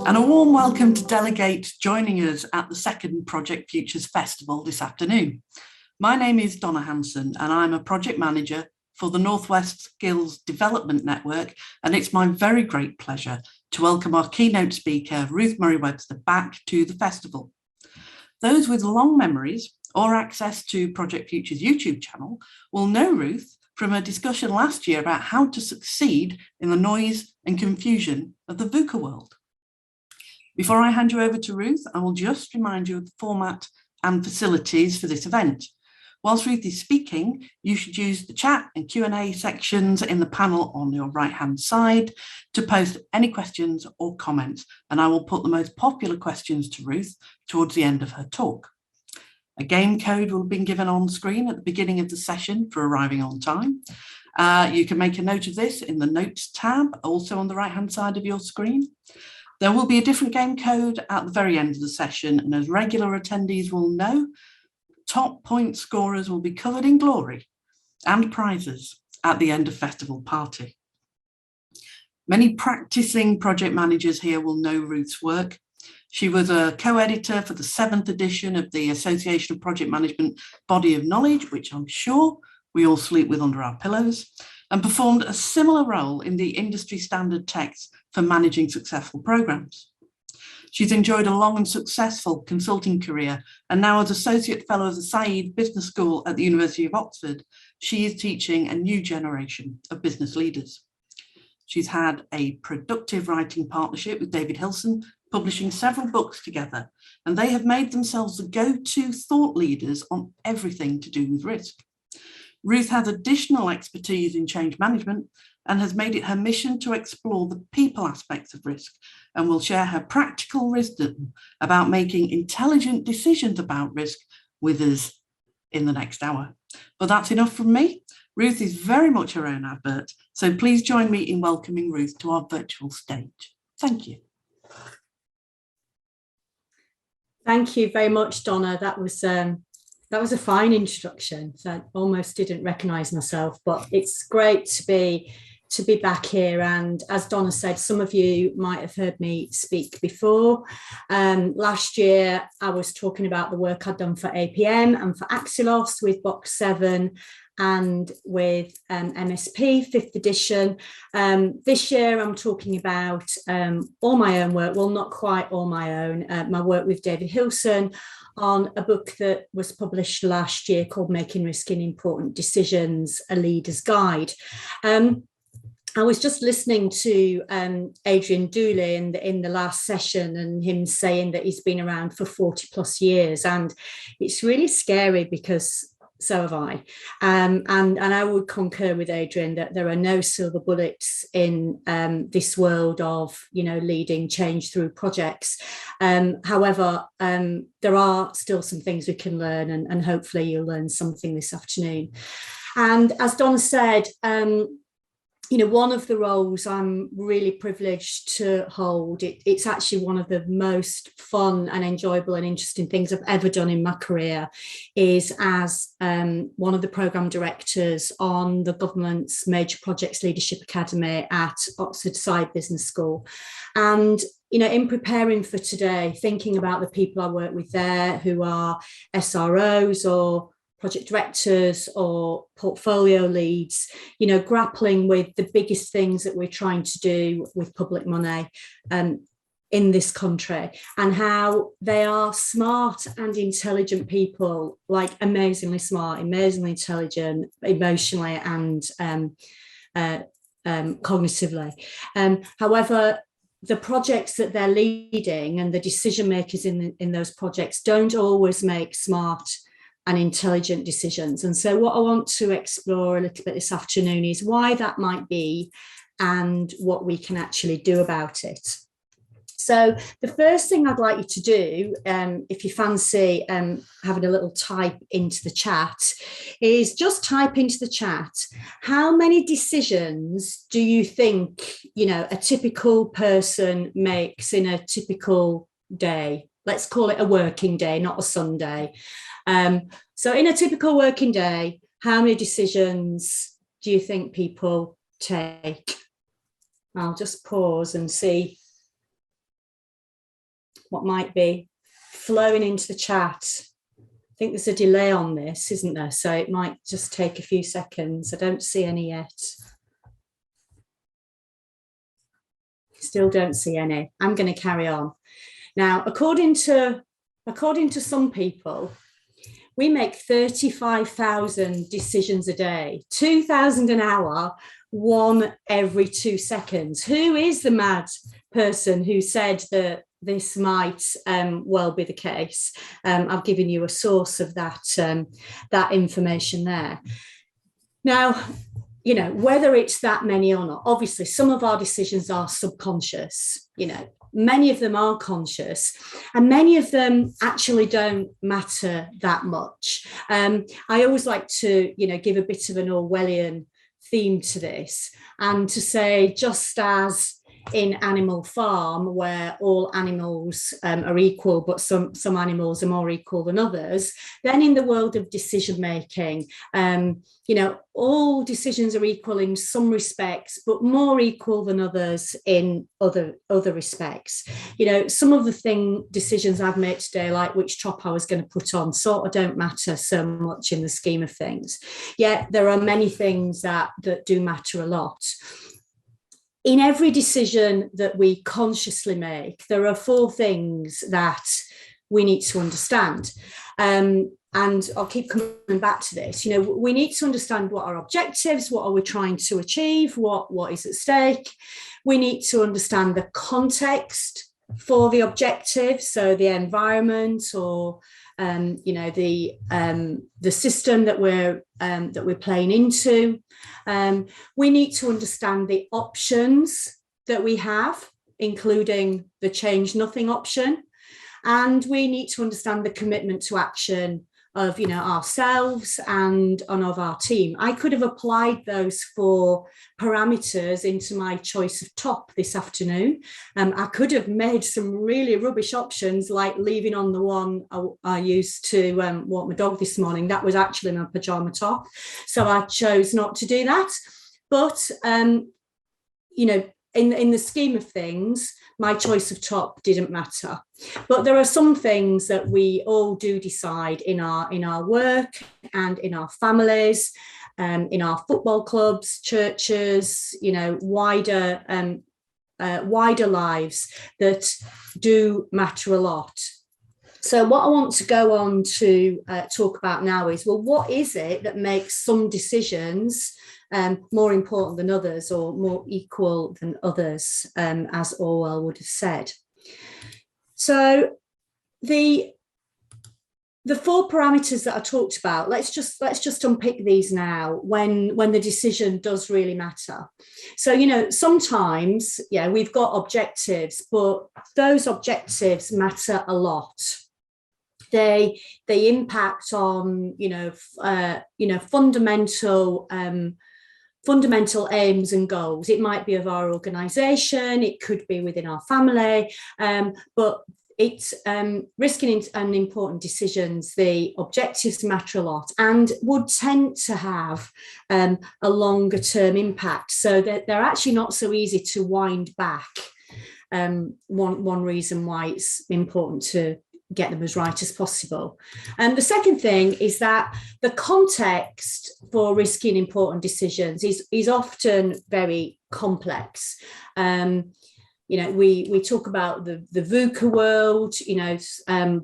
And a warm welcome to delegates joining us at the second Project Futures Festival this afternoon. My name is Donna Hanson and I'm a project manager for the Northwest Skills Development Network, and it's my very great pleasure to welcome our keynote speaker, Ruth MURRAY-WEBSTER, back to the festival. Those with long memories or access to Project Futures YouTube channel will know Ruth from a discussion last year about how to succeed in the noise and confusion of the VUCA world. Before I hand you over to Ruth, I will just remind you of the format and facilities for this event. Whilst Ruth is speaking, you should use the chat and Q&A sections in the panel on your right-hand side to post any questions or comments, and I will put the most popular questions to Ruth towards the end of her talk. A game code will have been given on screen at the beginning of the session for arriving on time. You can make a note of this in the Notes tab, also on the right-hand side of your screen. There will be a different game code at the very end of the session, and as regular attendees will know, top point scorers will be covered in glory and prizes at the end of festival party. Many practicing project managers here will know Ruth's work. She was a co-editor for the 7th edition of the Association of Project Management Body of Knowledge, which I'm sure we all sleep with under our pillows, and performed a similar role in the industry standard text for managing successful programs. She's enjoyed a long and successful consulting career, and now as Associate Fellow of the Said Business School at the University of Oxford, she is teaching a new generation of business leaders. She's had a productive writing partnership with David Hillson, publishing several books together, and they have made themselves the go-to thought leaders on everything to do with risk. Ruth has additional expertise in change management and has made it her mission to explore the people aspects of risk, and will share her practical wisdom about making intelligent decisions about risk with us in the next hour. But that's enough from me. Ruth is very much her own advert, so please join me in welcoming Ruth to our virtual stage. Thank you. Thank you very much, Donna. That was a fine introduction. So I almost didn't recognise myself, but it's great to be back here. And as Donna said, some of you might have heard me speak before. Last year, I was talking about the work I'd done for APM and for Axilos with Box 7 and with MSP 5th edition. This year I'm talking about all my own work, well, not quite all my own, my work with David Hillson on a book that was published last year called Making Risk in Important Decisions, A Leader's Guide. I was just listening to Adrian Dooley in the last session, and him saying that he's been around for 40 plus years, and it's really scary because so have I. And I would concur with Adrian that there are no silver bullets in this world of, leading change through projects. However, there are still some things we can learn, and hopefully you'll learn something this afternoon. And as Donna said, one of the roles I'm really privileged to hold, it's actually one of the most fun and enjoyable and interesting things I've ever done in my career, is as one of the programme directors on the government's Major Projects Leadership Academy at Oxford Said Business School. And in preparing for today, thinking about the people I work with there who are SROs or project directors or portfolio leads, grappling with the biggest things that we're trying to do with public money in this country, and how they are smart and intelligent people, like amazingly smart, amazingly intelligent, emotionally and cognitively. However, the projects that they're leading and the decision makers in those projects don't always make smart and intelligent decisions. And so what I want to explore a little bit this afternoon is why that might be and what we can actually do about it. So the first thing I'd like you to do, if you fancy having a little type into the chat, is just type into the chat, how many decisions do you think, a typical person makes in a typical day? Let's call it a working day, not a Sunday. So in a typical working day, how many decisions do you think people take? I'll just pause and see what might be flowing into the chat. I think there's a delay on this, isn't there? So it might just take a few seconds. I don't see any yet. Still don't see any. I'm going to carry on. Now, according to some people, we make 35,000 decisions a day, 2,000 an hour, one every 2 seconds. Who is the mad person who said that this might well be the case? I've given you a source of that information there. Now, you know, whether it's that many or not, obviously some of our decisions are subconscious, you know, many of them are conscious, and many of them actually don't matter that much. I always like to, you know, give a bit of an Orwellian theme to this, and to say, just as in Animal Farm, where all animals are equal, but some animals are more equal than others, then in the world of decision making, you know, all decisions are equal in some respects, but more equal than others in other respects. You know, some of the decisions I've made today, like which top I was going to put on, sort of don't matter so much in the scheme of things. Yet there are many things that do matter a lot. In every decision that we consciously make, there are 4 things that we need to understand. And I'll keep coming back to this. You know, we need to understand what our objectives, what are we trying to achieve, what is at stake. We need to understand the context for the objective, so the environment, or you know, the system that we're playing into. We need to understand the options that we have, including the change nothing option, and we need to understand the commitment to action of, you know, ourselves and of our team. I could have applied those 4 parameters into my choice of top this afternoon. I could have made some really rubbish options, like leaving on the one I used to walk my dog this morning. That was actually my pajama top. So I chose not to do that. But, you know, in the scheme of things, my choice of top didn't matter. But there are some things that we all do decide in our work and in our families, in our football clubs, churches, you know, wider lives that do matter a lot. So what I want to go on to talk about now is, well, what is it that makes some decisions more important than others, or more equal than others, as Orwell would have said? So the 4 parameters that I talked about, let's just unpick these now when the decision does really matter. So, you know, sometimes, yeah, we've got objectives, but those objectives matter a lot. They impact on, fundamental aims and goals. It might be of our organisation, it could be within our family, but it's risking and important decisions. The objectives matter a lot and would tend to have a longer term impact, so that they're actually not so easy to wind back. One reason why it's important to get them as right as possible. And the second thing is that the context for risky and important decisions is often very complex. We talk about the VUCA world,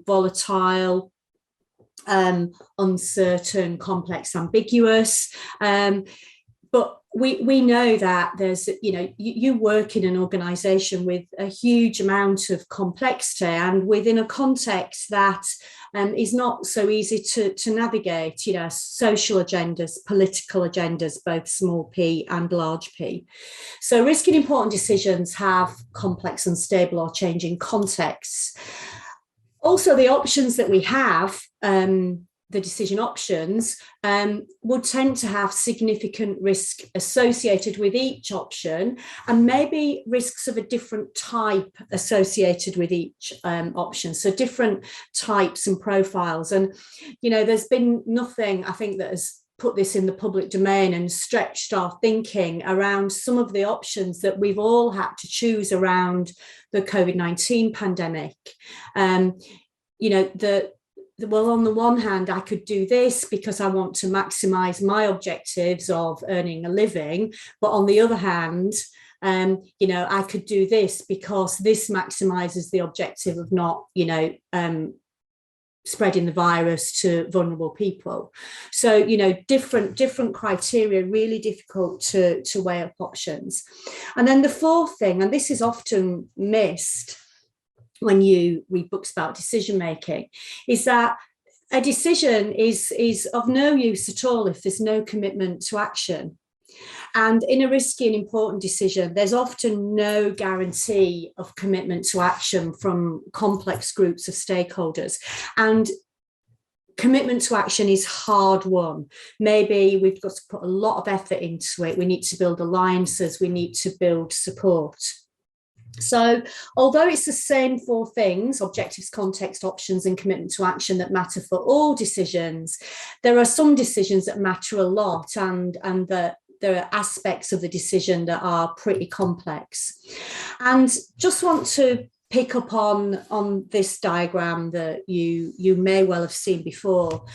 volatile, uncertain, complex, ambiguous. But we know that there's, you work in an organisation with a huge amount of complexity and within a context that is not so easy to navigate, social agendas, political agendas, both small p and large p. So risky and important decisions have complex, unstable or changing contexts. Also, the options that we have, the decision options, would tend to have significant risk associated with each option, and maybe risks of a different type associated with each option. So different types and profiles. And, there's been nothing, I think, that has put this in the public domain and stretched our thinking around some of the options that we've all had to choose around the COVID-19 pandemic. You know, well, on the one hand, I could do this because I want to maximize my objectives of earning a living. But on the other hand, you know, I could do this because this maximizes the objective of not, you know, spreading the virus to vulnerable people. So, you know, different criteria, really difficult to weigh up options. And then the fourth thing, and this is often missed when you read books about decision making, is that a decision is of no use at all if there's no commitment to action. And in a risky and important decision, there's often no guarantee of commitment to action from complex groups of stakeholders. And commitment to action is hard won. Maybe we've got to put a lot of effort into it. We need to build alliances. We need to build support. So although it's the same four things, objectives, context, options, and commitment to action, that matter for all decisions, there are some decisions that matter a lot, and that there are aspects of the decision that are pretty complex. And just want to pick up on this diagram that you may well have seen before,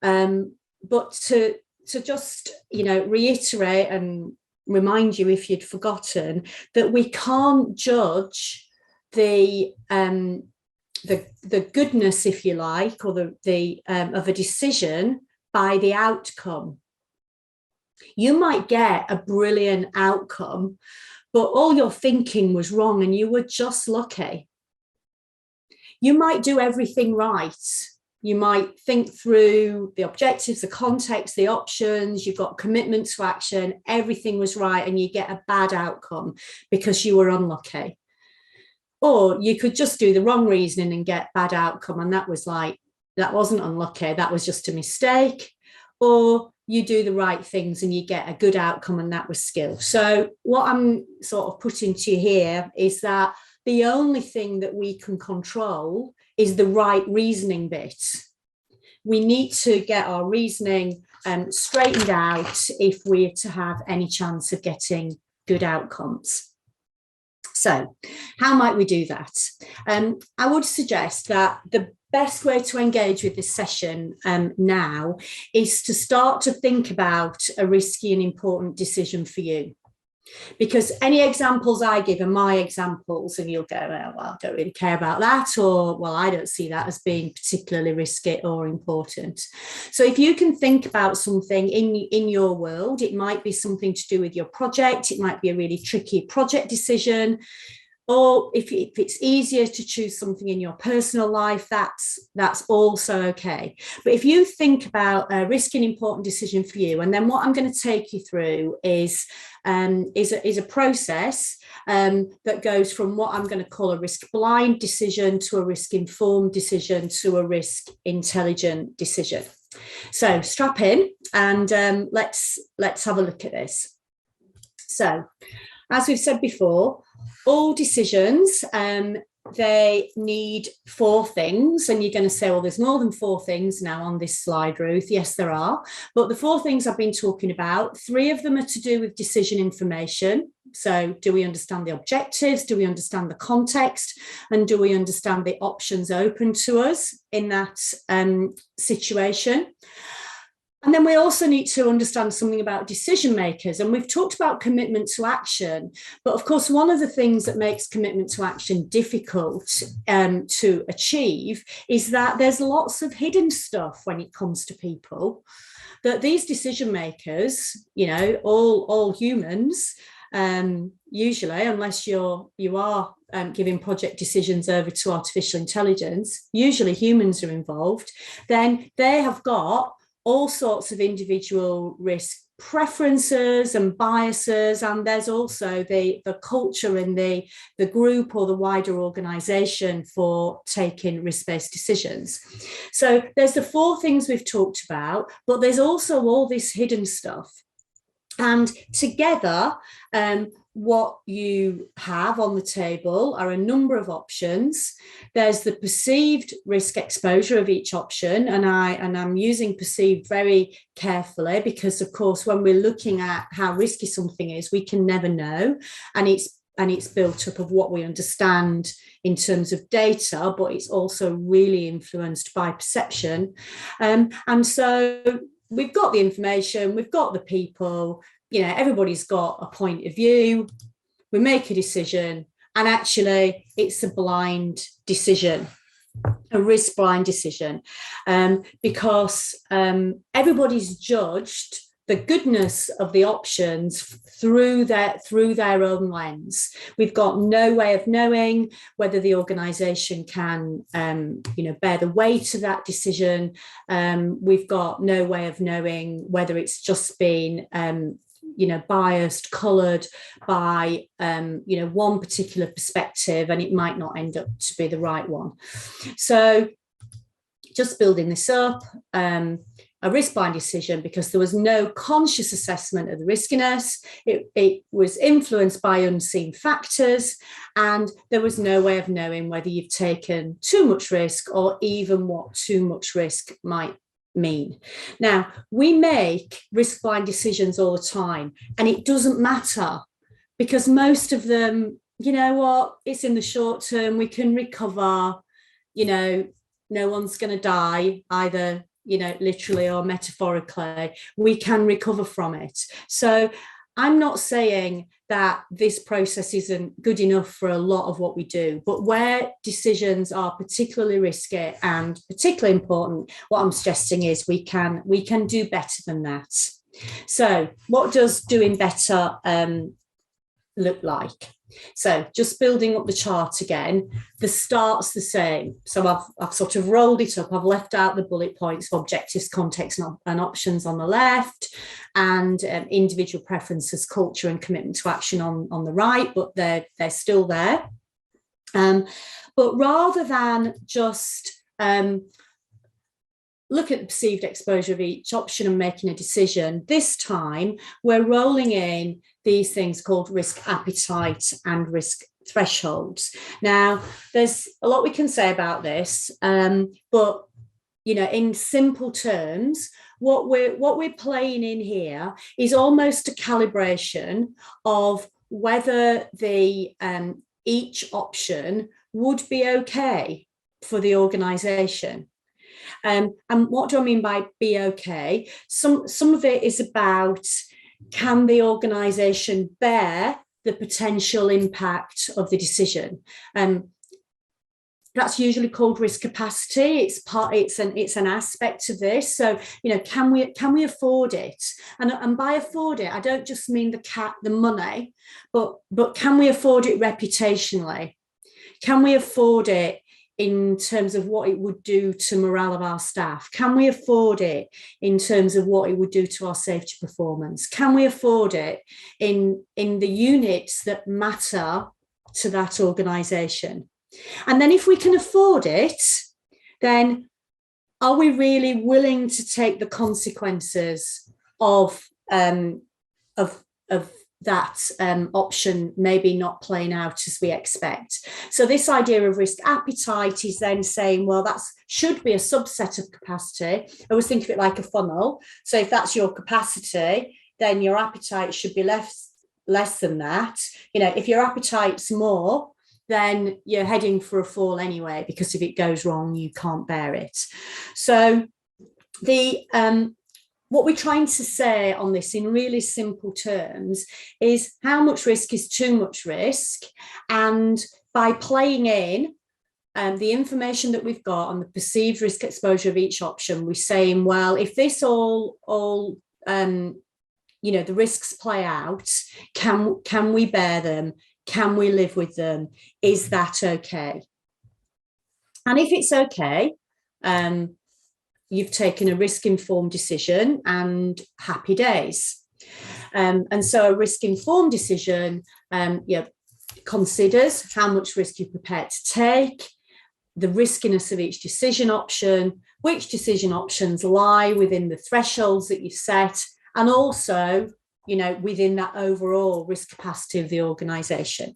but to just, you know, reiterate and remind you, if you'd forgotten, that we can't judge the goodness, if you like, or the of a decision by the outcome. You might get a brilliant outcome, but all your thinking was wrong and you were just lucky. You might do everything right. You might think through the objectives, the context, the options, you've got commitment to action, everything was right, and you get a bad outcome because you were unlucky. Or you could just do the wrong reasoning and get bad outcome, and that wasn't unlucky, that was just a mistake. Or you do the right things and you get a good outcome, and that was skill. So what I'm sort of putting to you here is that the only thing that we can control is the right reasoning bit. We need to get our reasoning straightened out if we're to have any chance of getting good outcomes. So how might we do that? I would suggest that the best way to engage with this session now is to start to think about a risky and important decision for you. Because any examples I give are my examples, and you'll go, oh, well, I don't really care about that, or, well, I don't see that as being particularly risky or important. So if you can think about something in your world, it might be something to do with your project, it might be a really tricky project decision, or if it's easier to choose something in your personal life, that's also okay. But if you think about a risky and important decision for you, and then what I'm going to take you through is a process that goes from what I'm going to call a risk-blind decision to a risk-informed decision to a risk-intelligent decision. So strap in and let's have a look at this. So, as we've said before, all decisions, they need four things. And you're going to say, well, there's more than four things now on this slide, Ruth. Yes, there are. But the four things I've been talking about, three of them are to do with decision information. So do we understand the objectives? Do we understand the context? And do we understand the options open to us in that situation? And then we also need to understand something about decision makers. And we've talked about commitment to action. But of course, one of the things that makes commitment to action difficult to achieve is that there's lots of hidden stuff when it comes to people, that these decision makers, you know, all humans, usually, unless you are giving project decisions over to artificial intelligence, usually humans are involved, then they have got all sorts of individual risk preferences and biases, and there's also the culture in the group or the wider organisation for taking risk-based decisions. So there's the four things we've talked about, but there's also all this hidden stuff. And together, what you have on the table are a number of options. There's the perceived risk exposure of each option, and I'm using perceived very carefully because, of course, when we're looking at how risky something is, we can never know, and it's built up of what we understand in terms of data, but it's also really influenced by perception. And so we've got the information, we've got the people, everybody's got a point of view, we make a decision, and actually it's a blind decision, a risk blind decision, because everybody's judged the goodness of the options through their own lens. We've got no way of knowing whether the organisation can, bear the weight of that decision. We've got no way of knowing whether it's just been, biased, coloured by, one particular perspective, and it might not end up to be the right one. So, just building this up. A risk-blind decision because there was no conscious assessment of the riskiness. It was influenced by unseen factors, and there was no way of knowing whether you've taken too much risk or even what too much risk might mean. Now, we make risk-blind decisions all the time, and it doesn't matter because most of them, it's in the short term, we can recover, no one's going to die either, literally or metaphorically, we can recover from it. So I'm not saying that this process isn't good enough for a lot of what we do, but where decisions are particularly risky and particularly important, what I'm suggesting is we can do better than that. So what does doing better look like? So just building up the chart again, the start's the same. So I've sort of rolled it up. I've left out the bullet points of objectives, context, and options on the left, and individual preferences, culture, and commitment to action on the right, but they're still there. But rather than just look at the perceived exposure of each option and making a decision, this time we're rolling in these things called risk appetite and risk thresholds. Now, there's a lot we can say about this, but in simple terms, what we're playing in here is almost a calibration of whether the each option would be okay for the organisation. And what do I mean by be okay? Some of it is about, can the organisation bear the potential impact of the decision? That's usually called risk capacity. It's an aspect of this. So, can we afford it? And by afford it, I don't just mean the money, but can we afford it reputationally? Can we afford it in terms of what it would do to morale of our staff? Can we afford it in terms of what it would do to our safety performance? Can we afford it in the units that matter to that organisation? And then if we can afford it, then are we really willing to take the consequences of that option maybe not playing out as we expect? So this idea of risk appetite is then saying, well, that should be a subset of capacity. I always think of it like a funnel. So if that's your capacity, then your appetite should be less than that. If your appetite's more, then you're heading for a fall anyway, because if it goes wrong, you can't bear it. So what we're trying to say on this in really simple terms is how much risk is too much risk. And by playing in the information that we've got on the perceived risk exposure of each option, we're saying, well, if this all the risks play out, can we bear them? Can we live with them? Is that okay? And if it's okay, you've taken a risk-informed decision, and happy days. And so a risk-informed decision considers how much risk you're prepared to take, the riskiness of each decision option, which decision options lie within the thresholds that you've set, and also you know, within that overall risk capacity of the organisation.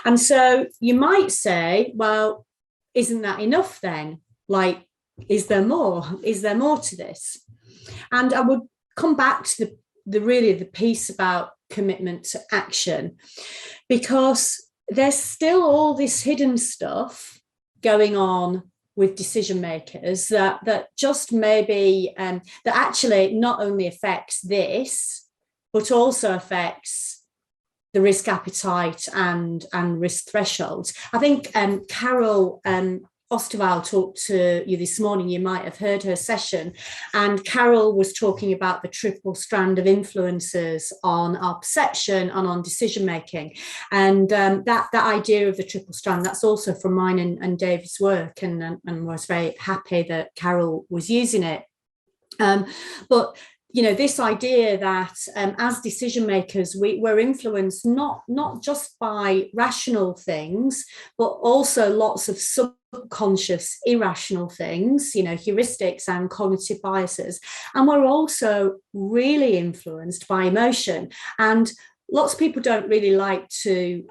And so you might say, well, isn't that enough then? Like, is there more? Is there more to this? And I would come back to the piece about commitment to action, because there's still all this hidden stuff going on with decision makers that just maybe that actually not only affects this, but also affects the risk appetite and risk thresholds. I think Carol Osterwald talked to you this morning. You might have heard her session, and Carol was talking about the triple strand of influences on our perception and on decision making, and that idea of the triple strand, that's also from mine and David's work, and was very happy that Carol was using it. But you know, this idea that as decision makers, we're influenced not just by rational things, but also lots of subconscious irrational things, you know, heuristics and cognitive biases. And we're also really influenced by emotion. And lots of people don't really like to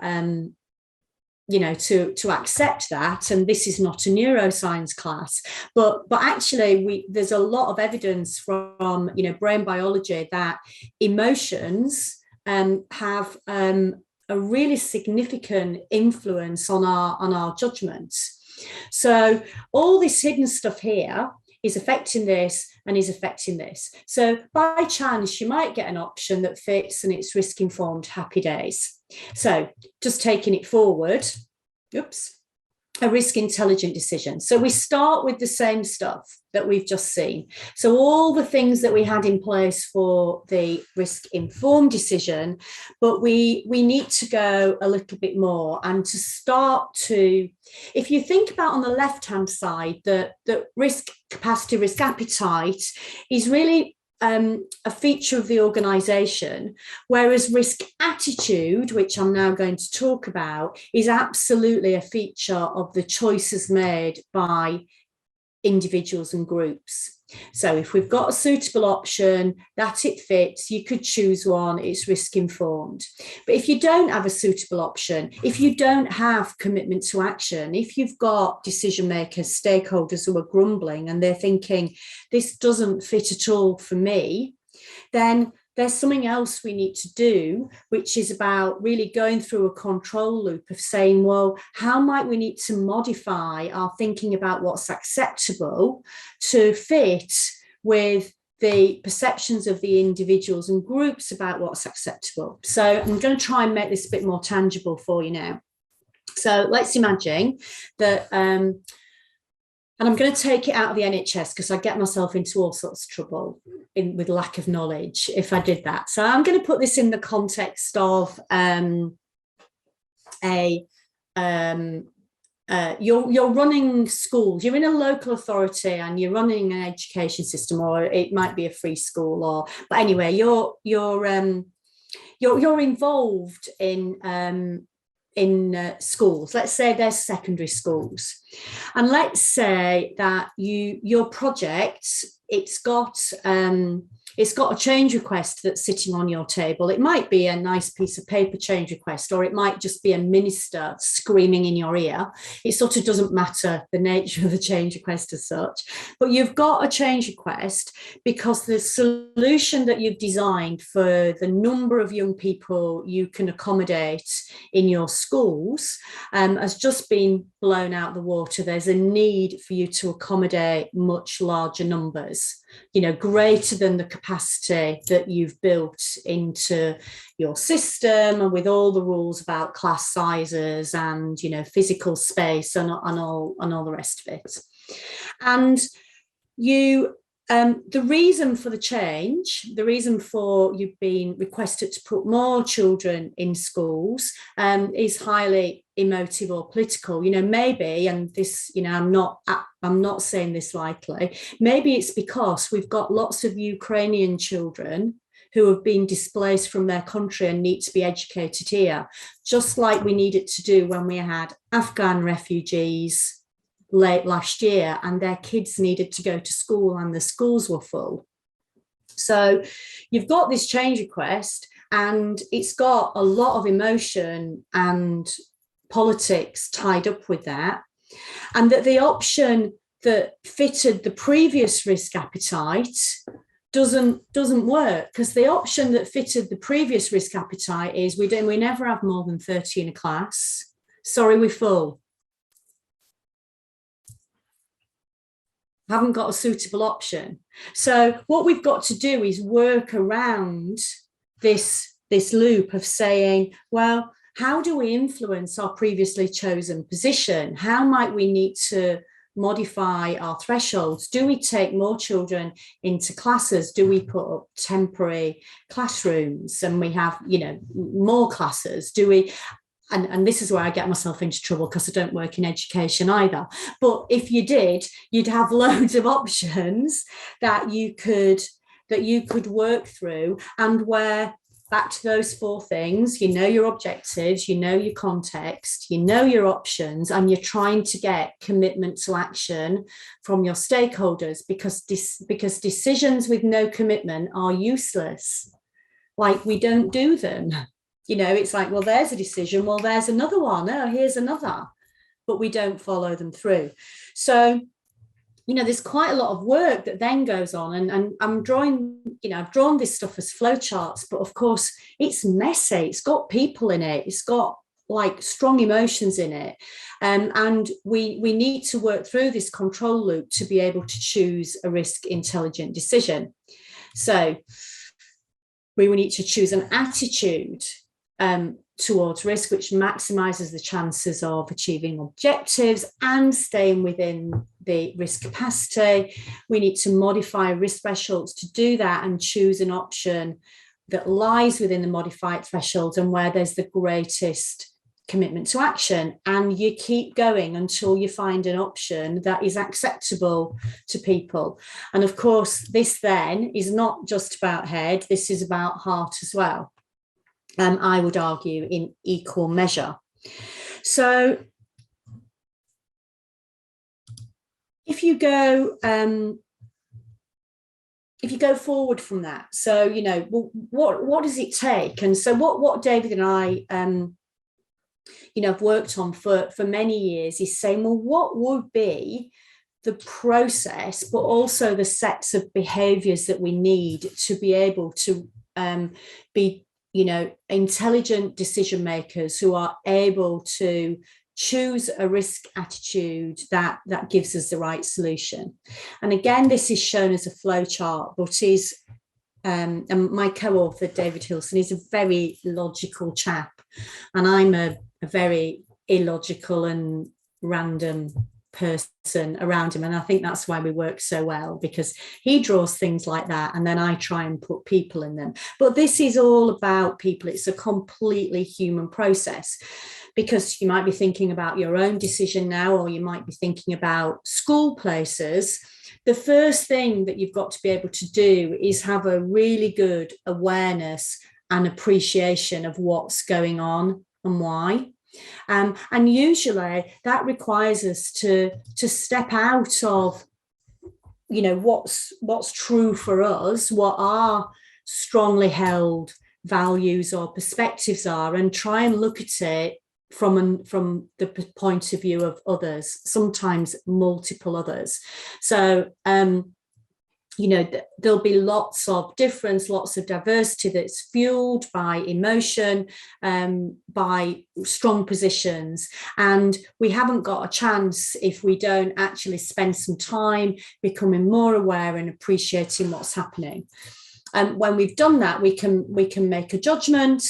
you know, to accept that, and this is not a neuroscience class, but actually there's a lot of evidence from, you know, brain biology that emotions have a really significant influence on our judgments. So all this hidden stuff here is affecting this and is affecting this. So by chance, you might get an option that fits and it's risk informed, happy days. So just taking it forward, a risk intelligent decision. So we start with the same stuff that we've just seen. So all the things that we had in place for the risk informed decision, but we need to go a little bit more and to start to, if you think about on the left hand side, the risk capacity, risk appetite is really a feature of the organisation, whereas risk attitude, which I'm now going to talk about, is absolutely a feature of the choices made by individuals and groups. So if we've got a suitable option that it fits, you could choose one, it's risk informed. But if you don't have a suitable option, if you don't have commitment to action, if you've got decision makers, stakeholders who are grumbling and they're thinking, this doesn't fit at all for me, then there's something else we need to do, which is about really going through a control loop of saying, well, how might we need to modify our thinking about what's acceptable to fit with the perceptions of the individuals and groups about what's acceptable. So I'm going to try and make this a bit more tangible for you now. So let's imagine that, and I'm going to take it out of the NHS because I get myself into all sorts of trouble with lack of knowledge if I did that. So I'm going to put this in the context of you're running schools, you're in a local authority and you're running an education system, or it might be a free school, or but anyway, you're involved in schools. Let's say they're secondary schools, and let's say that your project, it's got a change request that's sitting on your table. It might be a nice piece of paper change request, or it might just be a minister screaming in your ear. It sort of doesn't matter the nature of the change request as such, but you've got a change request because the solution that you've designed for the number of young people you can accommodate in your schools has just been blown out the water. There's a need for you to accommodate much larger numbers, you know, greater than the capacity that you've built into your system, and with all the rules about class sizes and, you know, physical space and all the rest of it. And you the reason for the change, the reason for you've been requested to put more children in schools is highly emotive or political. You know, maybe, and this, you know, I'm not saying this lightly, maybe it's because we've got lots of Ukrainian children who have been displaced from their country and need to be educated here, just like we needed to do when we had Afghan refugees late last year and their kids needed to go to school and the schools were full. So you've got this change request, and it's got a lot of emotion and politics tied up with that, and that the option that fitted the previous risk appetite doesn't work, because the option that fitted the previous risk appetite is we never have more than 30 in a class. Sorry, we're full. Haven't got a suitable option. So what we've got to do is work around this loop of saying, well, how do we influence our previously chosen position? How might we need to modify our thresholds? Do we take more children into classes? Do we put up temporary classrooms and we have, more classes? Do we? And this is where I get myself into trouble, because I don't work in education either. But if you did, you'd have loads of options that you could work through, and where, back to those 4 things, your objectives, your context, your options, and you're trying to get commitment to action from your stakeholders, because decisions with no commitment are useless. Like, we don't do them. It's like, well, there's a decision, well, there's another one, oh, here's another, but we don't follow them through. So, there's quite a lot of work that then goes on, and I'm drawing, I've drawn this stuff as flowcharts, but of course it's messy, it's got people in it, it's got like strong emotions in it, and we need to work through this control loop to be able to choose a risk intelligent decision. So we will need to choose an attitude towards risk which maximizes the chances of achieving objectives and staying within the risk capacity. We need to modify risk thresholds to do that, and choose an option that lies within the modified thresholds and where there's the greatest commitment to action. And you keep going until you find an option that is acceptable to people. And of course, this then is not just about head, this is about heart as well. I would argue in equal measure. So if you go forward from that, so what does it take? And so what David and I have worked on for many years is saying, well, what would be the process, but also the sets of behaviours that we need to be able to be intelligent decision makers who are able to choose a risk attitude that gives us the right solution. And again, this is shown as a flow chart, but is and my co-author David Hillson is a very logical chap, and I'm a very illogical and random person around him, and I think that's why we work so well, because he draws things like that and then I try and put people in them. But this is all about people. It's a completely human process, because you might be thinking about your own decision now, or you might be thinking about school places. The first thing that you've got to be able to do is have a really good awareness and appreciation of what's going on and why. And usually that requires us to step out of, what's true for us, what our strongly held values or perspectives are, and try and look at it from the point of view of others, sometimes multiple others. So, there'll be lots of difference, lots of diversity that's fueled by emotion, by strong positions. And we haven't got a chance if we don't actually spend some time becoming more aware and appreciating what's happening. And when we've done that, we can make a judgment.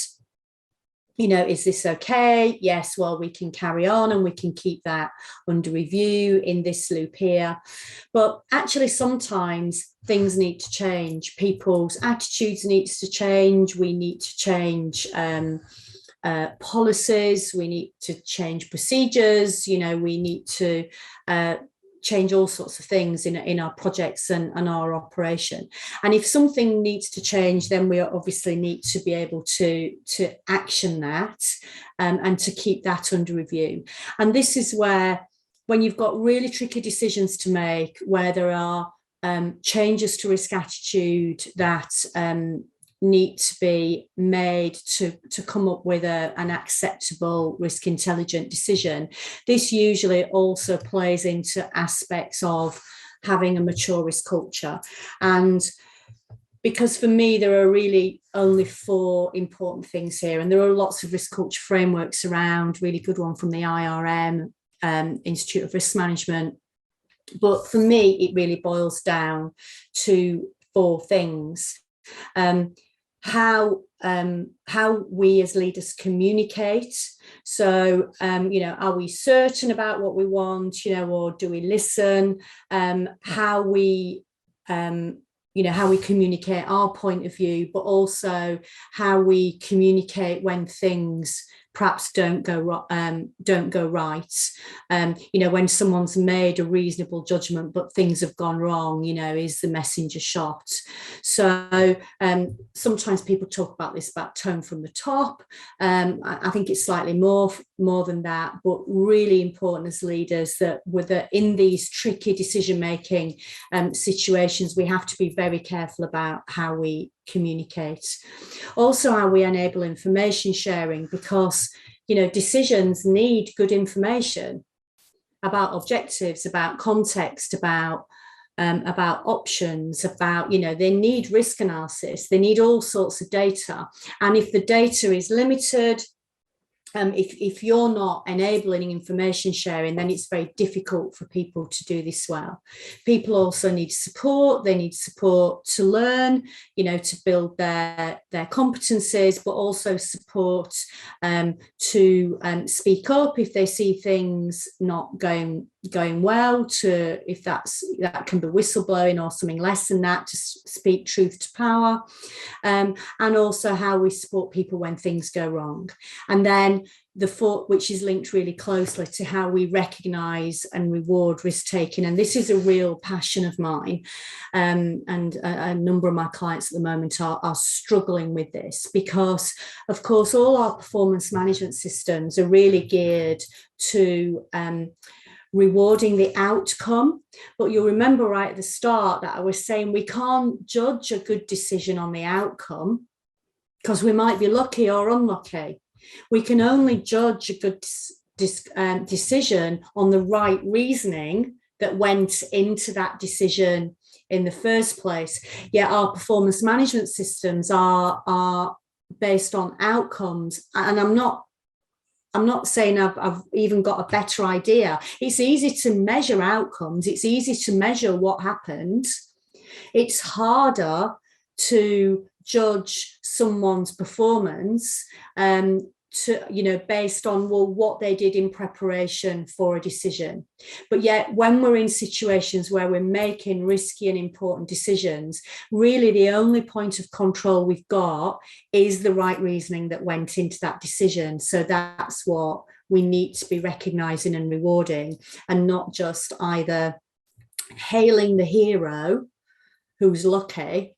Is this okay? Yes, well, we can carry on and we can keep that under review in this loop here. But actually, sometimes things need to change. People's attitudes needs to change. We need to change policies. We need to change procedures. We need to change all sorts of things in our projects and our operation. And if something needs to change, then we obviously need to be able to action that and to keep that under review. And this is where, when you've got really tricky decisions to make, where there are changes to risk attitude that need to be made to come up with an acceptable risk intelligent decision. This usually also plays into aspects of having a mature risk culture. And because for me, there are really only 4 important things here. And there are lots of risk culture frameworks around, really good one from the IRM, Institute of Risk Management. But for me, it really boils down to 4 things. How we as leaders communicate. So, are we certain about what we want, or do we listen? How we communicate our point of view, but also how we communicate when things perhaps don't go right. When someone's made a reasonable judgment, but things have gone wrong, is the messenger shot? So sometimes people talk about this, about tone from the top. I think it's slightly more than that, but really important as leaders that in these tricky decision-making situations, we have to be very careful about how we communicate. Also, how we enable information sharing, because decisions need good information about objectives, about context, about options, about they need risk analysis, they need all sorts of data. And if the data is limited, if you're not enabling information sharing, then it's very difficult for people to do this well. People also need support. They need support to learn, to build their competencies, but also support to speak up if they see things not going well, if that can be whistleblowing or something less than that, to speak truth to power, and also how we support people when things go wrong. And then the 4th, which is linked really closely to how we recognise and reward risk taking. And this is a real passion of mine, and a number of my clients at the moment are struggling with this, because of course all our performance management systems are really geared to rewarding the outcome. But you'll remember right at the start that I was saying we can't judge a good decision on the outcome, because we might be lucky or unlucky. We can only judge a good decision on the right reasoning that went into that decision in the first place. Yet our performance management systems are based on outcomes. And I'm not saying I've even got a better idea. It's easy to measure outcomes. It's easy to measure what happened. It's harder to judge someone's performance based on what they did in preparation for a decision. But yet when we're in situations where we're making risky and important decisions, really the only point of control we've got is the right reasoning that went into that decision. So that's what we need to be recognizing and rewarding, and not just either hailing the hero who's lucky,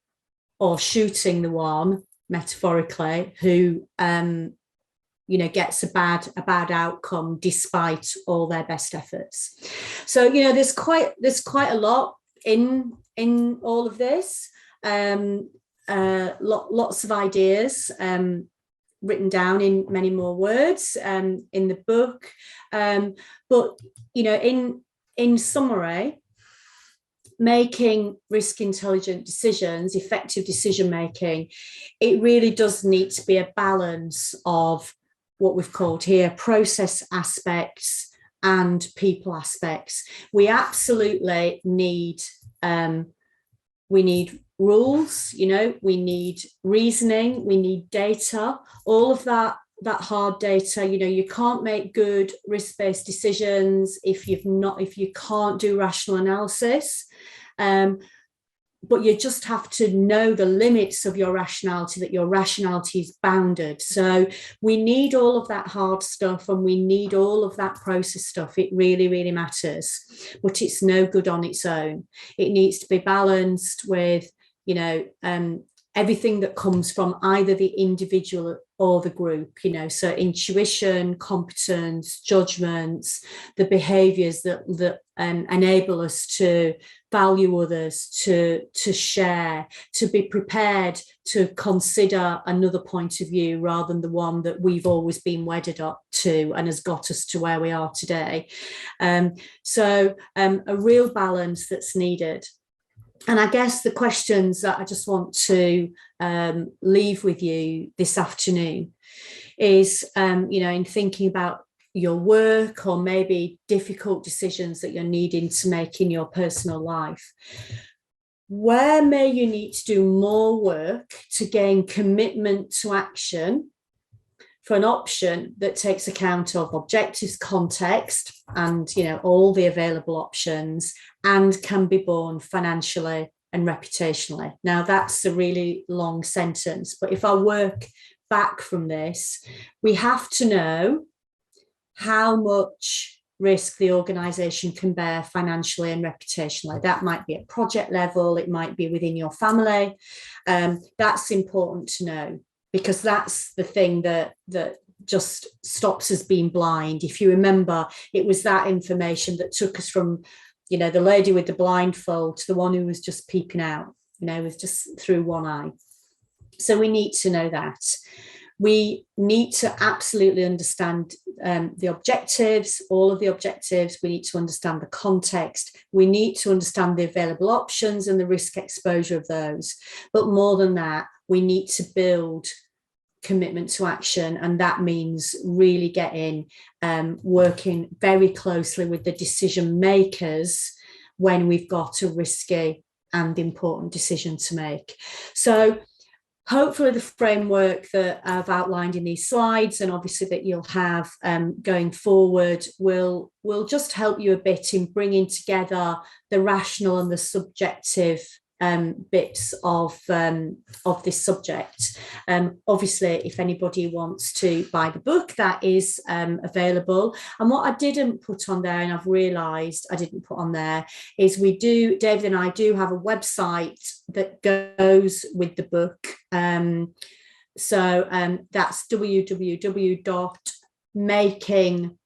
or shooting the one, metaphorically, who gets a bad outcome despite all their best efforts. So there's quite a lot in all of this. Lots of ideas written down in many more words in the book. But in summary, making risk intelligent decisions, effective decision making, it really does need to be a balance of what we've called here process aspects and people aspects. We absolutely need rules, we need reasoning, we need data, all of that hard data. You can't make good risk-based decisions if you can't do rational analysis. But you just have to know the limits of your rationality, that your rationality is bounded. So we need all of that hard stuff, and we need all of that process stuff. It really, really matters, but it's no good on its own. It needs to be balanced with, everything that comes from either the individual or the group, you know, so intuition, competence, judgments, the behaviours that enable us to value others, to share, to be prepared to consider another point of view rather than the one that we've always been wedded up to and has got us to where we are today. So a real balance that's needed. And I guess the questions that I just want to leave with you this afternoon is, you know, in thinking about your work or maybe difficult decisions that you're needing to make in your personal life, where may you need to do more work to gain commitment to action for an option that takes account of objectives, context, and, you know, all the available options, and can be borne financially and reputationally. Now, that's a really long sentence, but if I work back from this, we have to know how much risk the organisation can bear financially and reputationally. That might be at project level, it might be within your family. That's important to know, because that's the thing that just stops us being blind. If you remember, it was that information that took us from, you know, the lady with the blindfold to the one who was just peeping out, you know, with just through one eye. So we need to know that. We need to absolutely understand the objectives, all of the objectives. We need to understand the context. We need to understand the available options and the risk exposure of those. But more than that, we need to build commitment to action, and that means really getting working very closely with the decision makers when we've got a risky and important decision to make. So hopefully the framework that I've outlined in these slides, and obviously that you'll have going forward, will just help you a bit in bringing together the rational and the subjective bits of this subject. Obviously, if anybody wants to buy the book, that is available. And what I didn't put on there, and I've realised I didn't put on there, is David and I do have a website that goes with the book. So that's www.making.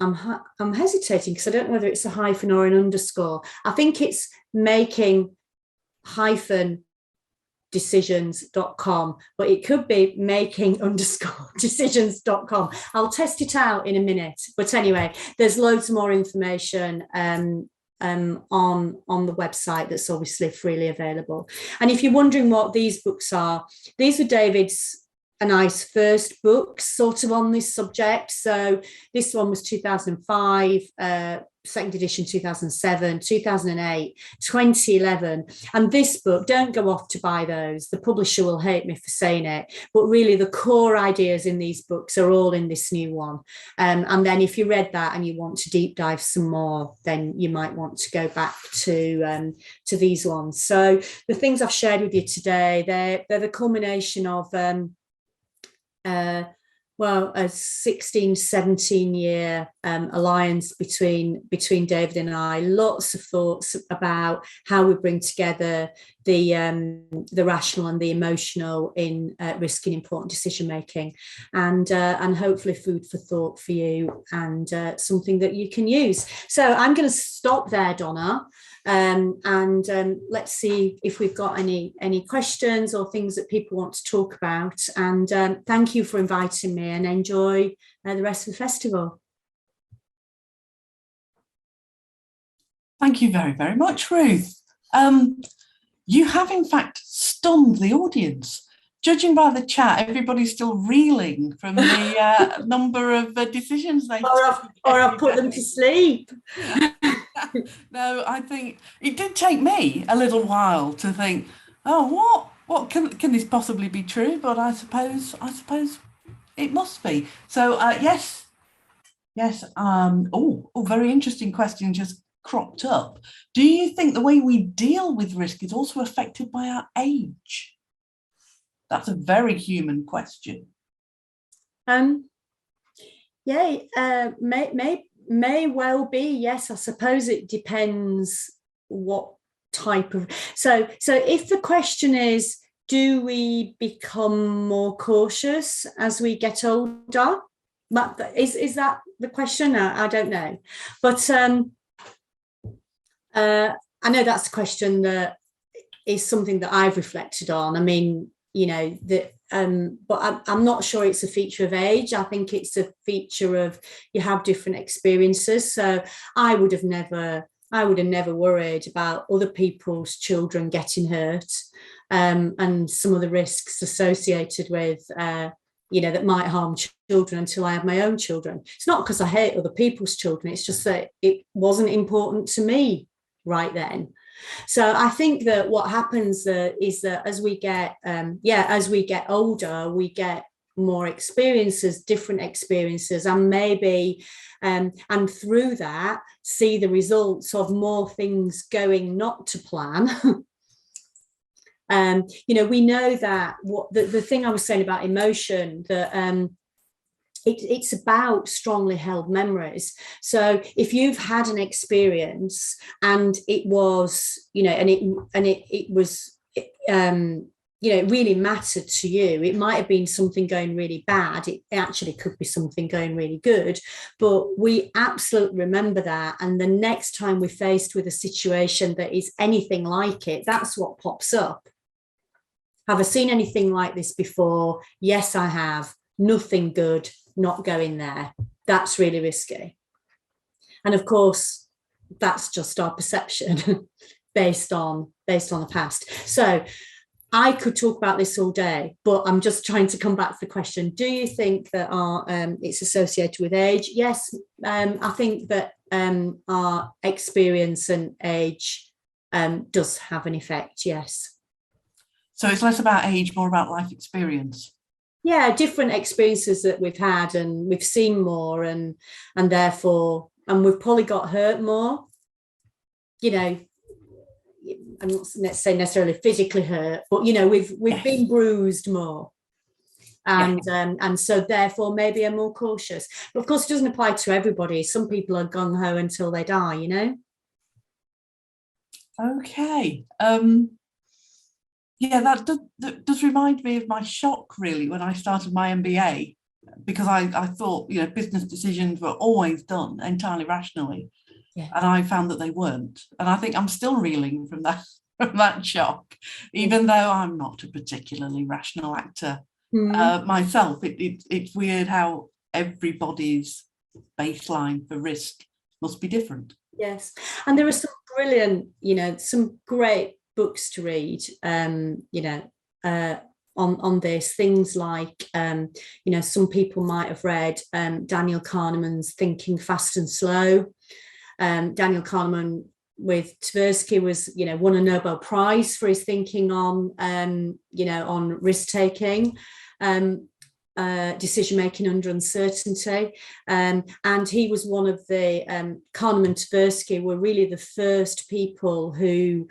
I'm hesitating because I don't know whether it's a hyphen or an underscore. I think it's making-decisions.com, but it could be making_decisions.com. I'll test it out in a minute. But anyway, there's loads more information on the website that's obviously freely available. And if you're wondering what these books are, these were David's and I's first books sort of on this subject. So this one was 2005, second edition 2007, 2008, 2011. And this book, don't go off to buy those. The publisher will hate me for saying it, but really the core ideas in these books are all in this new one. And then if you read that and you want to deep dive some more, then you might want to go back to these ones. So the things I've shared with you today, they're the culmination of a 16, 17 year alliance between David and I. Lots of thoughts about how we bring together the rational and the emotional in risky and important decision making, and hopefully food for thought for you, and something that you can use. So I'm going to stop there, Donna. And let's see if we've got any questions or things that people want to talk about. And thank you for inviting me, and enjoy the rest of the festival. Thank you very, very much, Ruth. You have in fact stunned the audience. Judging by the chat, everybody's still reeling from the number of decisions they've taken. Or I've put them to sleep. No, I think it did take me a little while to think, oh, what can this possibly be true? But I suppose it must be. So yes. Very interesting question just cropped up. Do you think the way we deal with risk is also affected by our age? That's a very human question. May well be. Yes, I suppose it depends what type of, so if the question is, do we become more cautious as we get older? Is that the question? I don't know, but I know that's a question that is something that I've reflected on. I mean, you know, that but I'm not sure it's a feature of age. I think it's a feature of you have different experiences. So I would have never worried about other people's children getting hurt, and some of the risks associated with, you know, that might harm children until I have my own children. It's not because I hate other people's children. It's just that it wasn't important to me right then. So I think that what happens is that as we get older, we get more experiences, different experiences, and maybe and through that see the results of more things going not to plan. You know, we know that what the thing I was saying about emotion, that it's about strongly held memories. So if you've had an experience and it was, you know, and it was, you know, it really mattered to you. It might have been something going really bad. It actually could be something going really good, but we absolutely remember that. And the next time we're faced with a situation that is anything like it, that's what pops up. Have I seen anything like this before? Yes, I have. Nothing good, not going there. That's really risky. And of course, that's just our perception based on the past. So I could talk about this all day, but I'm just trying to come back to the question. Do you think that it's associated with age? Yes, I think that our experience and age does have an effect, yes. So it's less about age, more about life experience. Yeah, different experiences that we've had, and we've seen more, and therefore, and we've probably got hurt more. You know, I'm not, let's say, necessarily physically hurt, but you know, we've yes. been bruised more, and yes. And so therefore maybe are more cautious. But of course, it doesn't apply to everybody. Some people are gung ho until they die. You know. Okay. Yeah, that does remind me of my shock, really, when I started my MBA, because I thought, you know, business decisions were always done entirely rationally, yeah. And I found that they weren't. And I think I'm still reeling from that shock, even though I'm not a particularly rational actor myself. It's weird how everybody's baseline for risk must be different. Yes, and there are some brilliant, you know, some great books to read, you know, on this, things like, you know, some people might have read Daniel Kahneman's Thinking Fast and Slow. Daniel Kahneman with Tversky was, you know, won a Nobel Prize for his thinking on, you know, on risk taking. Decision making under uncertainty, and he was one of the Kahneman and Tversky were really the first people who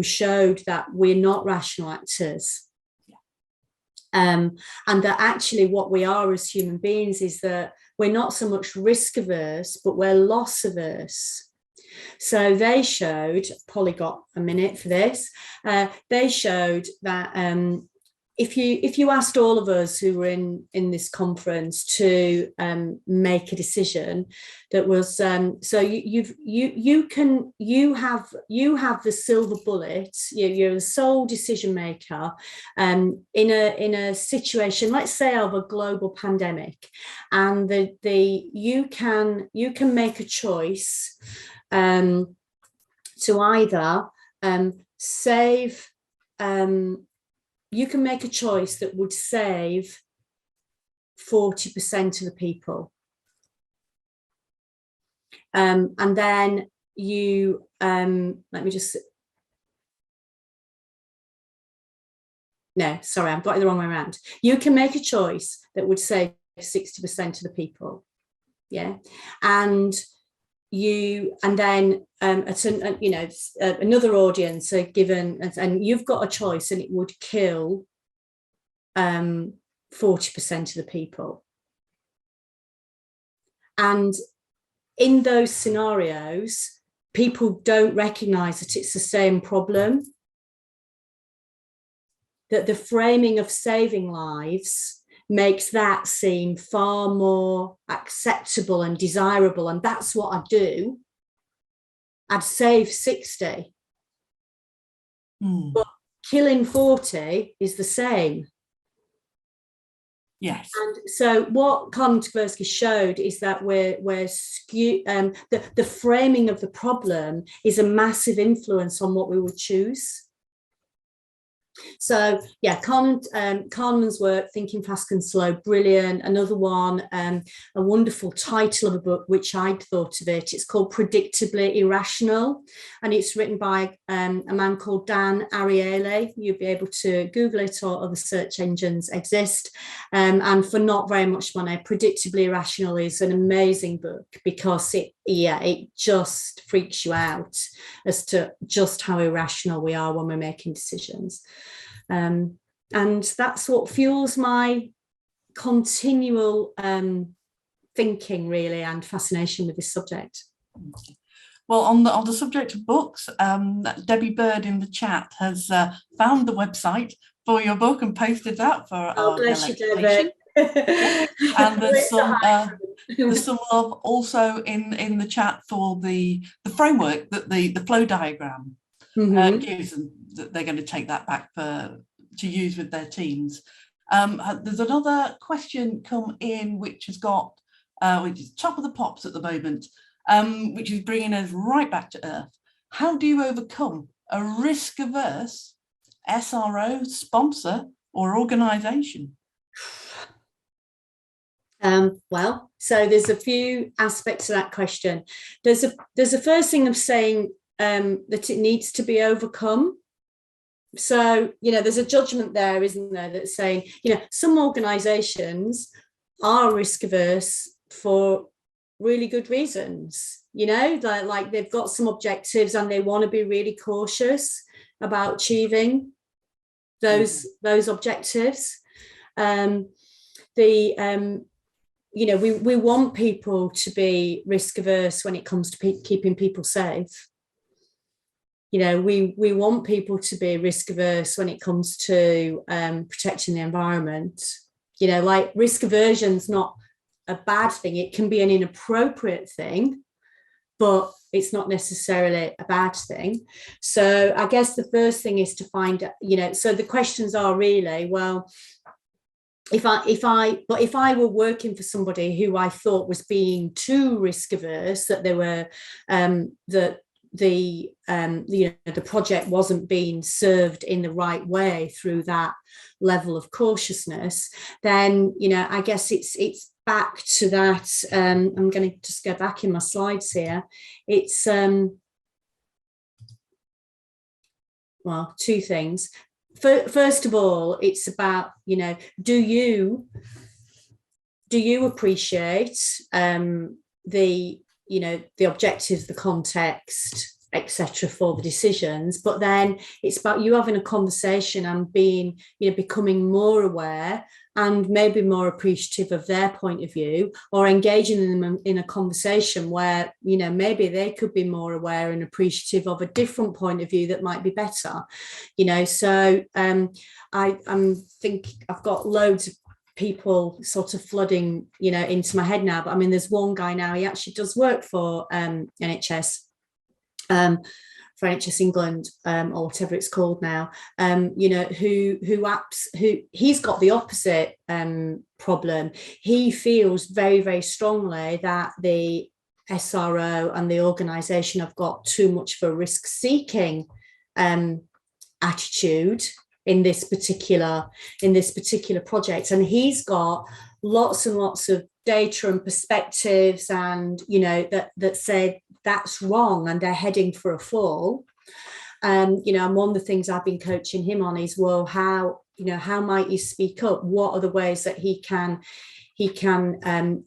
showed that we're not rational actors, and that actually what we are as human beings is that we're not so much risk averse, but we're loss averse. So they showed, Polly got a minute for this, they showed that if you asked all of us who were in this conference to make a decision that was so you have the silver bullet, you're the sole decision maker in a situation, let's say, of a global pandemic, and you can make a choice to either save. You can make a choice that would save 40% of the people. And then you, let me just, no, sorry, I've got it the wrong way around. You can make a choice that would save 60% of the people. Yeah. And then you know, another audience are given, and you've got a choice, and it would kill 40% of the people. And in those scenarios, people don't recognise that it's the same problem, that the framing of saving lives makes that seem far more acceptable and desirable. And that's what I'd do. I'd save 60. But killing 40 is the same. Yes. And so what Carmen Tversky showed is that the framing of the problem is a massive influence on what we would choose. So yeah, Kahneman's work, Thinking Fast and Slow, brilliant. Another one, a wonderful title of a book, which I'd thought of it. It's called Predictably Irrational, and it's written by a man called Dan Ariely. You'll be able to Google it, or other search engines exist. And for not very much money, Predictably Irrational is an amazing book, because it just freaks you out as to just how irrational we are when we're making decisions. And that's what fuels my continual thinking, really, and fascination with this subject. Well, on the subject of books, Debbie Bird in the chat has found the website for your book and posted that for our delectation. And there's some love also in the chat for the framework that the flow diagram gives, and that they're going to take that back to use with their teams. There's another question come in which has got which is top of the pops at the moment, which is bringing us right back to earth. How do you overcome a risk-averse SRO, sponsor, or organisation? Well, so there's a few aspects to that question. There's a first thing of saying that it needs to be overcome. So, there's a judgment there, isn't there, that's saying, some organisations are risk averse for really good reasons, like they've got some objectives and they want to be really cautious about achieving those objectives. We want people to be risk averse when it comes to keeping people safe. We want people to be risk averse when it comes to protecting the environment. Like risk aversion's not a bad thing. It can be an inappropriate thing, but it's not necessarily a bad thing. So I guess the first thing is to find, so the questions are really, well, if I were working for somebody who I thought was being too risk averse, that they were the project wasn't being served in the right way through that level of cautiousness, then I guess it's back to that. I'm going to just go back in my slides here. It's well, two things. First of all, it's about, do you appreciate the objectives, the context, etc. for the decisions, but then it's about you having a conversation and being, becoming more aware and maybe more appreciative of their point of view, or engaging them in a conversation where, maybe they could be more aware and appreciative of a different point of view that might be better, So I'm thinking I've got loads of people sort of flooding, into my head now. But I mean, there's one guy now, he actually does work for NHS, for NHS England, or whatever it's called now, who he's got the opposite problem. He feels very, very strongly that the SRO and the organisation have got too much of a risk-seeking attitude in this particular project, and he's got lots and lots of data and perspectives, and that say that's wrong and they're heading for a fall. And one of the things I've been coaching him on is, well, how might you speak up? What are the ways that he can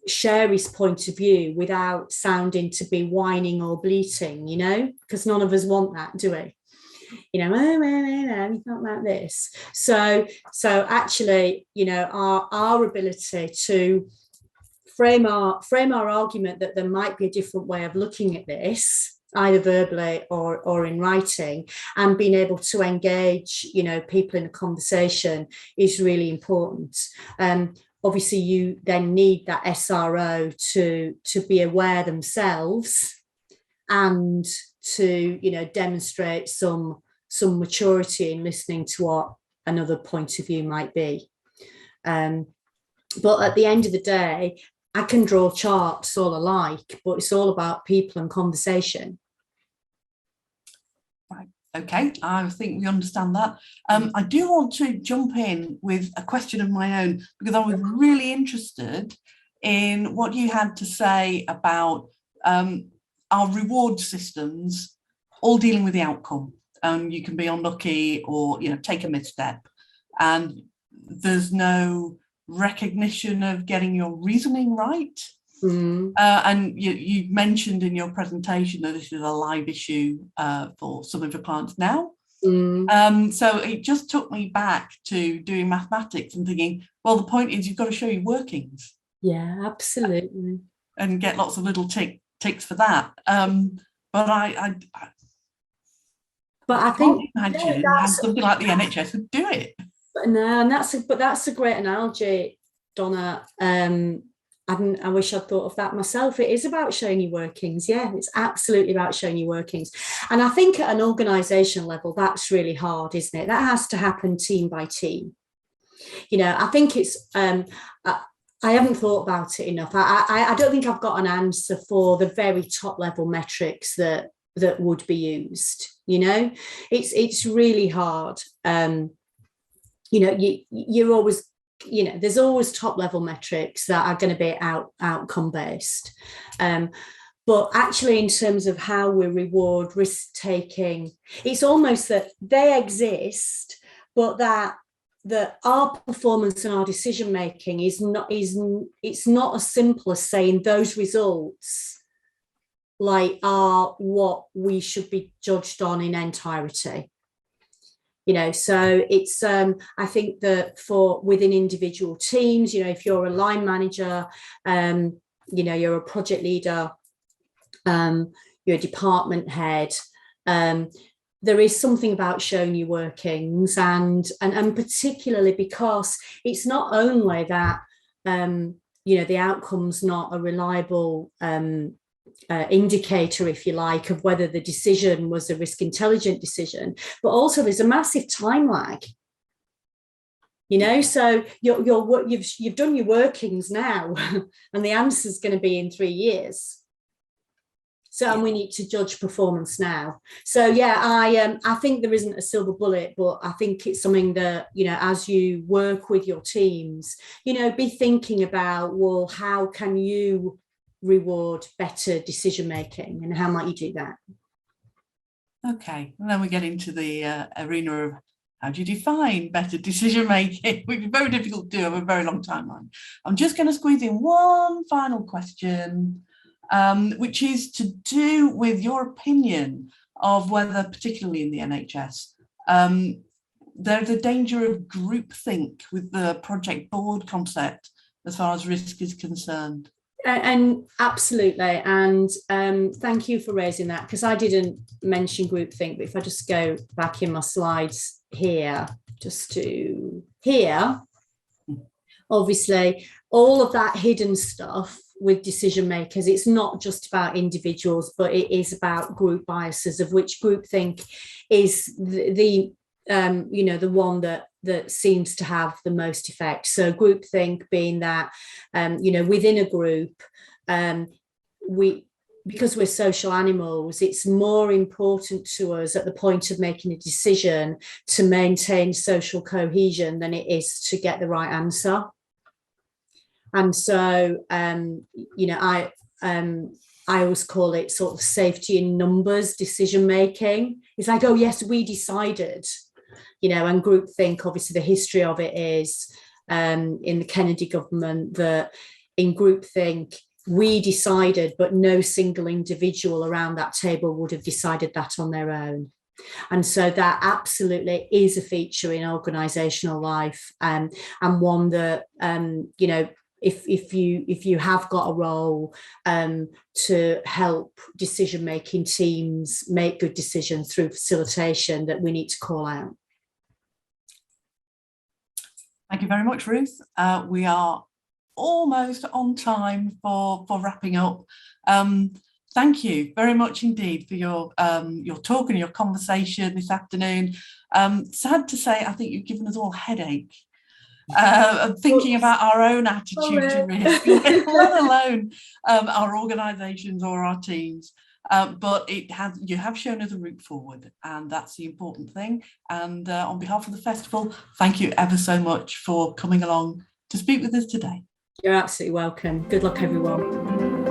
share his point of view without sounding to be whining or bleating, because none of us want that, do we? It's not like this. So actually, our ability to frame our argument that there might be a different way of looking at this, either verbally or in writing, and being able to engage, people in a conversation is really important. Obviously, you then need that SRO to be aware themselves and to, demonstrate some maturity in listening to what another point of view might be. But at the end of the day, I can draw charts all alike, but it's all about people and conversation. Right. Okay, I think we understand that. I do want to jump in with a question of my own, because I was really interested in what you had to say about our reward systems all dealing with the outcome. You can be unlucky or, take a misstep, and there's no recognition of getting your reasoning right. And you mentioned in your presentation that this is a live issue for some of your clients now. So it just took me back to doing mathematics and thinking, well, the point is you've got to show your workings. Yeah, absolutely. And get lots of little ticks for that. But I think imagine how something like the NHS would do it. No, and that's a great analogy, Donna. I wish I'd thought of that myself. It is about showing your workings. Yeah, it's absolutely about showing your workings. And I think at an organisational level, that's really hard, isn't it? That has to happen team by team. I think it's, I haven't thought about it enough. I don't think I've got an answer for the very top level metrics that would be used. It's really hard. You're always, there's always top level metrics that are going to be outcome based. But actually, in terms of how we reward risk taking, it's almost that they exist, but that our performance and our decision making it's not as simple as saying those results are what we should be judged on in entirety. So it's I think that for within individual teams, if you're a line manager, you're a project leader, you're a department head, there is something about showing your workings, and particularly because it's not only that the outcome's not a reliable indicator, if you like, of whether the decision was a risk intelligent decision, but also there's a massive time lag. So you've done your workings now, and the answer is going to be in 3 years. So, and we need to judge performance now. So, yeah, I think there isn't a silver bullet, but I think it's something that, as you work with your teams, be thinking about, well, how can you reward better decision making, and how might you do that? Okay, and then we get into the arena of how do you define better decision making, which is very difficult to do over a very long timeline. I'm just going to squeeze in one final question, which is to do with your opinion of whether, particularly in the NHS, there's a danger of groupthink with the project board concept as far as risk is concerned. And absolutely, and thank you for raising that, because I didn't mention groupthink, but if I just go back in my slides here, just to here, obviously all of that hidden stuff with decision makers, it's not just about individuals, but it is about group biases, of which groupthink is the one that seems to have the most effect. So groupthink being that, within a group, because we're social animals, it's more important to us at the point of making a decision to maintain social cohesion than it is to get the right answer. And so, I always call it sort of safety in numbers decision making. It's like, oh yes, we decided. And groupthink, obviously the history of it is in the Kennedy government, that in groupthink, we decided, but no single individual around that table would have decided that on their own. And so that absolutely is a feature in organisational life, and one that, if you have got a role to help decision-making teams make good decisions through facilitation that we need to call out. Thank you very much, Ruth. We are almost on time for wrapping up. Thank you very much indeed for your talk and your conversation this afternoon. Sad to say, I think you've given us all a headache of thinking about our own attitude to risk, let alone our organisations or our teams. But you have shown us a route forward, and that's the important thing. And on behalf of the festival, thank you ever so much for coming along to speak with us today. You're absolutely welcome. Good luck, everyone.